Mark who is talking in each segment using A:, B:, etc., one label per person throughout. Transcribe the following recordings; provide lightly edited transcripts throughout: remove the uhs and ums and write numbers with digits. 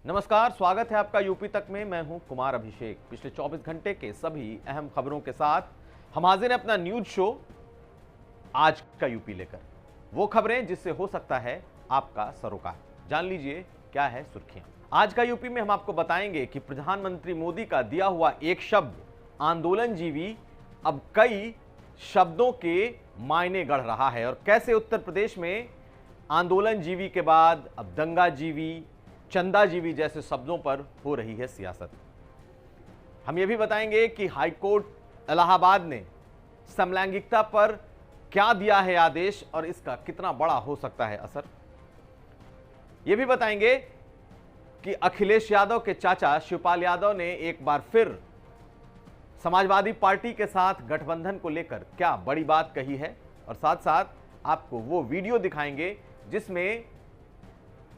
A: नमस्कार, स्वागत है आपका यूपी तक में। मैं हूं कुमार अभिषेक। पिछले 24 घंटे के सभी अहम खबरों के साथ हम हाजिर हैं अपना न्यूज शो आज का यूपी लेकर। वो खबरें जिससे हो सकता है आपका सरोकार। जान लीजिए क्या है सुर्खियां। आज का यूपी में हम आपको बताएंगे कि प्रधानमंत्री मोदी का दिया हुआ एक शब्द आंदोलनजीवी अब कई शब्दों के मायने गढ़ रहा है और कैसे उत्तर प्रदेश में आंदोलनजीवी के बाद अब दंगाजीवी, चंदाजीवी जैसे शब्दों पर हो रही है सियासत। हम यह भी बताएंगे कि हाईकोर्ट इलाहाबाद ने समलैंगिकता पर क्या दिया है आदेश और इसका कितना बड़ा हो सकता है असर। यह भी बताएंगे कि अखिलेश यादव के चाचा शिवपाल यादव ने एक बार फिर समाजवादी पार्टी के साथ गठबंधन को लेकर क्या बड़ी बात कही है और साथ साथ आपको वो वीडियो दिखाएंगे जिसमें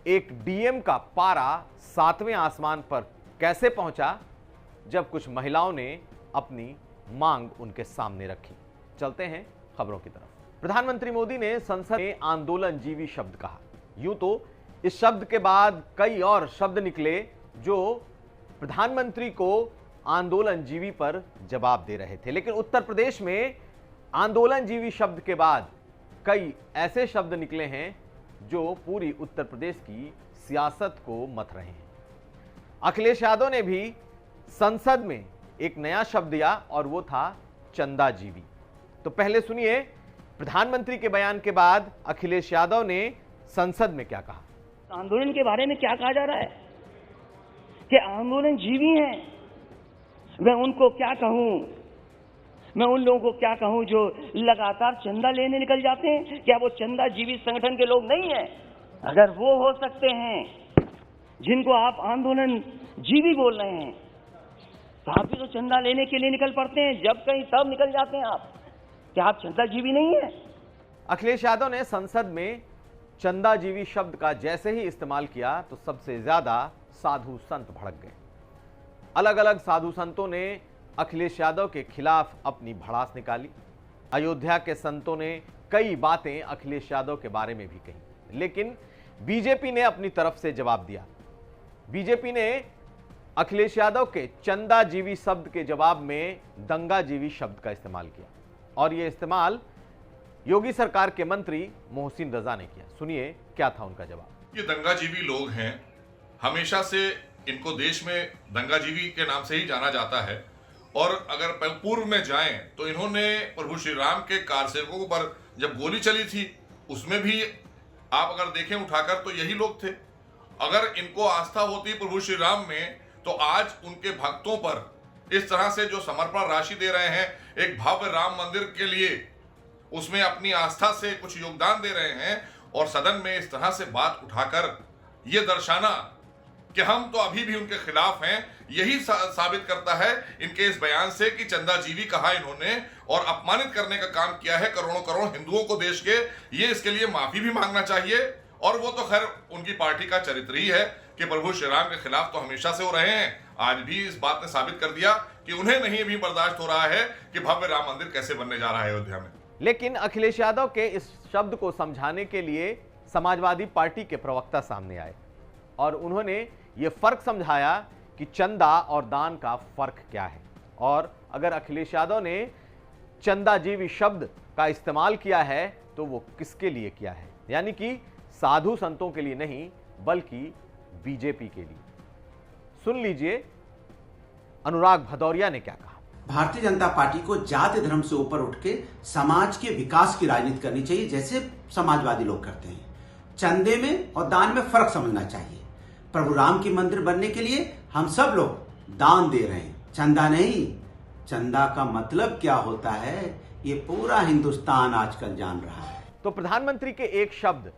A: एक डीएम का पारा 7वें आसमान पर कैसे पहुंचा जब कुछ महिलाओं ने अपनी मांग उनके सामने रखी। चलते हैं खबरों की तरफ। प्रधानमंत्री मोदी ने संसद में आंदोलनजीवी शब्द कहा। यूं तो इस शब्द के बाद कई और शब्द निकले जो प्रधानमंत्री को आंदोलनजीवी पर जवाब दे रहे थे, लेकिन उत्तर प्रदेश में आंदोलनजीवी शब्द के बाद कई ऐसे शब्द निकले हैं जो पूरी उत्तर प्रदेश की सियासत को मथ रहे हैं। अखिलेश यादव ने भी संसद में एक नया शब्द दिया और वो था चंदाजीवी। तो पहले सुनिए प्रधानमंत्री के बयान के बाद अखिलेश यादव ने संसद में क्या कहा।
B: आंदोलन के बारे में क्या कहा जा रहा है कि आंदोलन जीवी हैं। मैं उनको क्या कहूं, मैं उन लोगों को क्या कहूं जो लगातार चंदा लेने निकल जाते हैं। क्या वो चंदा जीवी संगठन के लोग नहीं हैं? अगर वो हो सकते हैं जिनको आप आंदोलन जीवी बोल रहे हैं तो आप भी तो चंदा लेने के लिए निकल पड़ते हैं। जब कहीं तब निकल जाते हैं आप। क्या आप चंदा जीवी नहीं है?
A: अखिलेश यादव ने संसद में चंदाजीवी शब्द का जैसे ही इस्तेमाल किया तो सबसे ज्यादा साधु संत भड़क गए। अलग अलग साधु संतों ने अखिलेश यादव के खिलाफ अपनी भड़ास निकाली। अयोध्या के संतों ने कई बातें अखिलेश यादव के बारे में भी कही, लेकिन बीजेपी ने अपनी तरफ से जवाब दिया। बीजेपी ने अखिलेश यादव के चंदाजीवी शब्द के जवाब में दंगाजीवी शब्द का इस्तेमाल किया और यह इस्तेमाल योगी सरकार के मंत्री मोहसिन रजा ने किया। सुनिए क्या था उनका जवाब।
C: ये दंगाजीवी लोग हैं, हमेशा से इनको देश में दंगाजीवी के नाम से ही जाना जाता है और अगर पूर्व में जाएं तो इन्होंने प्रभु श्री राम के कारसेवकों पर जब गोली चली थी उसमें भी आप अगर देखें उठाकर तो यही लोग थे। अगर इनको आस्था होती प्रभु श्री राम में तो आज उनके भक्तों पर इस तरह से जो समर्पण राशि दे रहे हैं एक भव्य राम मंदिर के लिए, उसमें अपनी आस्था से कुछ योगदान दे रहे हैं और सदन में इस तरह से बात उठाकर यह दर्शाना कि हम तो अभी भी उनके खिलाफ हैं, यही साबित करता है इनके इस बयान से कि चंदाजीवी कहा इन्होंने और अपमानित करने का काम किया है करोड़ों करोड़ हिंदुओं को देश के। ये इसके लिए माफी भी मांगना चाहिए और वो तो खैर उनकी पार्टी का चरित्र ही है कि प्रभु श्री राम के खिलाफ तो हमेशा से हो रहे हैं। आज भी इस बात ने साबित कर दिया कि उन्हें नहीं भी बर्दाश्त हो रहा है कि भव्य राम मंदिर कैसे बनने जा रहा है अयोध्या में।
A: लेकिन अखिलेश यादव के इस शब्द को समझाने के लिए समाजवादी पार्टी के प्रवक्ता सामने आए और उन्होंने ये फर्क समझाया कि चंदा और दान का फर्क क्या है और अगर अखिलेश यादव ने चंदाजीवी शब्द का इस्तेमाल किया है तो वो किसके लिए किया है, यानी कि साधु संतों के लिए नहीं बल्कि बीजेपी के लिए। सुन लीजिए अनुराग भदौरिया ने क्या कहा।
D: भारतीय जनता पार्टी को जाति धर्म से ऊपर उठ के समाज के विकास की राजनीति करनी चाहिए जैसे समाजवादी लोग करते हैं। चंदे में और दान में फर्क समझना चाहिए। प्रभु राम की मंदिर बनने के लिए हम सब लोग दान दे रहे हैं, चंदा नहीं। चंदा का मतलब क्या होता है ये पूरा हिंदुस्तान आजकल जान रहा है।
A: तो प्रधानमंत्री के एक शब्द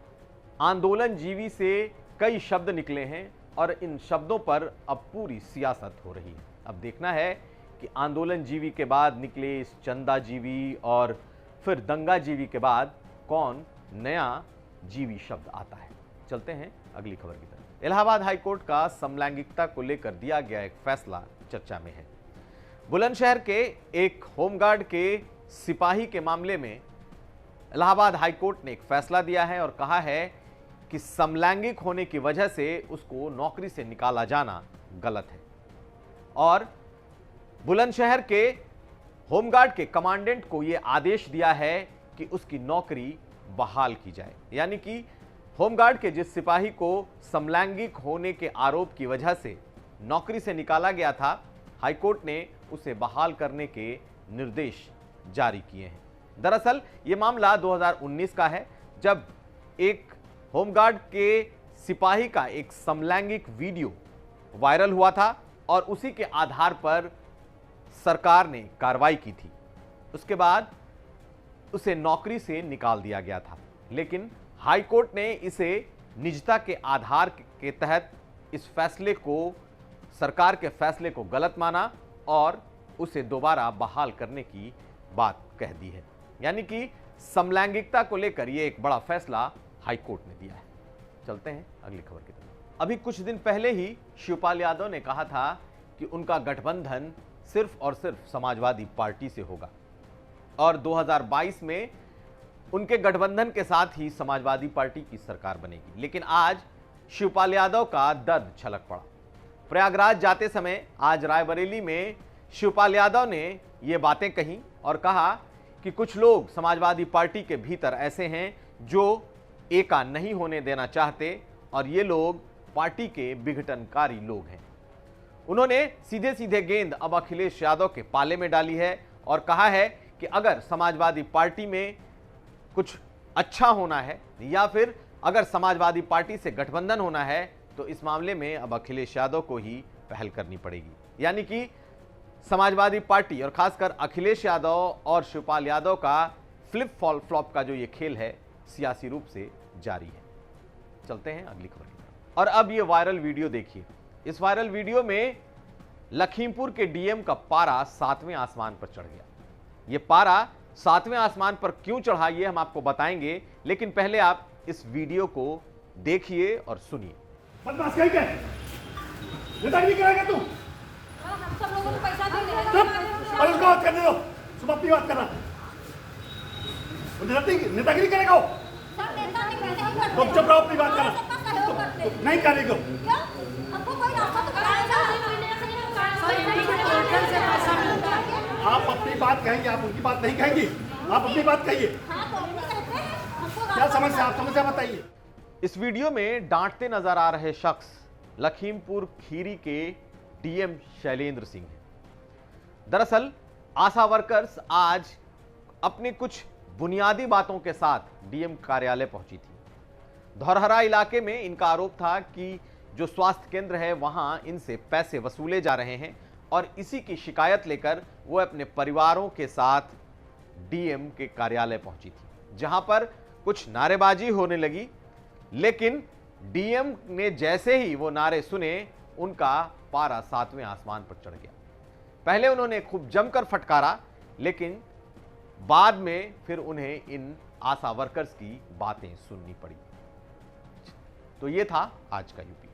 A: आंदोलनजीवी से कई शब्द निकले हैं और इन शब्दों पर अब पूरी सियासत हो रही है। अब देखना है कि आंदोलनजीवी के बाद निकले इस चंदाजीवी और फिर दंगाजीवी के बाद कौन नया जीवी शब्द आता है। चलते हैं अगली खबर की तरफ। इलाहाबाद हाईकोर्ट का समलैंगिकता को लेकर दिया गया एक फैसला चर्चा में है। बुलंदशहर के एक होमगार्ड के सिपाही के मामले में इलाहाबाद हाईकोर्ट ने एक फैसला दिया है और कहा है कि समलैंगिक होने की वजह से उसको नौकरी से निकाला जाना गलत है। और बुलंदशहर के होमगार्ड के कमांडेंट को यह आदेश दिया है कि उसकी नौकरी बहाल की जाए। यानी कि होमगार्ड के जिस सिपाही को समलैंगिक होने के आरोप की वजह से नौकरी से निकाला गया था, हाईकोर्ट ने उसे बहाल करने के निर्देश जारी किए हैं। दरअसल यह मामला 2019 का है, जब एक होमगार्ड के सिपाही का एक समलैंगिक वीडियो वायरल हुआ था और उसी के आधार पर सरकार ने कार्रवाई की थी। उसके बाद उसे नौकरी से निकाल दिया गया था, लेकिन हाई कोर्ट ने इसे निजता के आधार के तहत इस फैसले को, सरकार के फैसले को गलत माना और उसे दोबारा बहाल करने की बात कह दी है। यानी कि समलैंगिकता को लेकर यह एक बड़ा फैसला हाई कोर्ट ने दिया है। चलते हैं अगली खबर की तरफ। अभी कुछ दिन पहले ही शिवपाल यादव ने कहा था कि उनका गठबंधन सिर्फ और सिर्फ समाजवादी पार्टी से होगा और 2022 में उनके गठबंधन के साथ ही समाजवादी पार्टी की सरकार बनेगी। लेकिन आज शिवपाल यादव का दर्द छलक पड़ा। प्रयागराज जाते समय आज रायबरेली में शिवपाल यादव ने ये बातें कही और कहा कि कुछ लोग समाजवादी पार्टी के भीतर ऐसे हैं जो एका नहीं होने देना चाहते और ये लोग पार्टी के विघटनकारी लोग हैं। उन्होंने सीधे सीधे गेंद अब अखिलेश यादव के पाले में डाली है और कहा है कि अगर समाजवादी पार्टी में कुछ अच्छा होना है या फिर अगर समाजवादी पार्टी से गठबंधन होना है तो इस मामले में अब अखिलेश यादव को ही पहल करनी पड़ेगी। यानी कि समाजवादी पार्टी और खासकर अखिलेश यादव और शिवपाल यादव का फ्लिप फ्लॉप का जो ये खेल है सियासी रूप से जारी है। चलते हैं अगली खबर की तरफ। और अब ये वायरल वीडियो देखिए। इस वायरल वीडियो में लखीमपुर के डीएम का पारा 7वें आसमान पर चढ़ गया। ये पारा 7वें आसमान पर क्यों चढ़ा ये हम आपको बताएंगे, लेकिन पहले आप इस वीडियो को देखिए और सुनिए।
E: बदमाश कहीं के नेतागिरी करेगा तू?
F: हम सब लोगों को पैसा दे रहे हैं।
E: चुप और उसको बात करने दो। सुबह अपनी बात करना। नेतागिरी करेगा वो?
F: सब नेता नहीं कहते हम करते।
E: तुम चुप रहो, अपनी बात करना।
F: सबका सहयोग करते हैं।
E: नहीं करेगा।
F: क्यों? हमको कोई रास्ता तो बताएगा।
E: आप अपनी बात कहेंगे, आप उनकी बात नहीं कहेंगी। आप अपनी बात कहिए।
F: हाँ तो हम कहते हैं हमको
E: क्या समस्या, आप समस्या बताइए।
A: इस वीडियो में डांटते नजर आ रहे शख्स लखीमपुर खीरी के डीएम शैलेंद्र सिंह हैं। दरअसल आशा वर्कर्स आज अपनी कुछ बुनियादी बातों के साथ डीएम कार्यालय पहुंची थी। धौरहरा इलाके में इनका आरोप था कि जो स्वास्थ्य केंद्र है वहां इनसे पैसे वसूले जा रहे हैं और इसी की शिकायत लेकर वो अपने परिवारों के साथ डीएम के कार्यालय पहुंची थी, जहां पर कुछ नारेबाजी होने लगी। लेकिन डीएम ने जैसे ही वो नारे सुने उनका पारा 7वें आसमान पर चढ़ गया। पहले उन्होंने खूब जमकर फटकारा, लेकिन बाद में फिर उन्हें इन आशा वर्कर्स की बातें सुननी पड़ी। तो ये था आज का यूपी।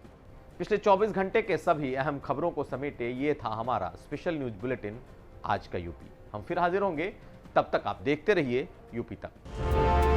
A: पिछले 24 घंटे के सभी अहम खबरों को समेटे ये था हमारा स्पेशल न्यूज बुलेटिन आज का यूपी। हम फिर हाजिर होंगे, तब तक आप देखते रहिए यूपी तक।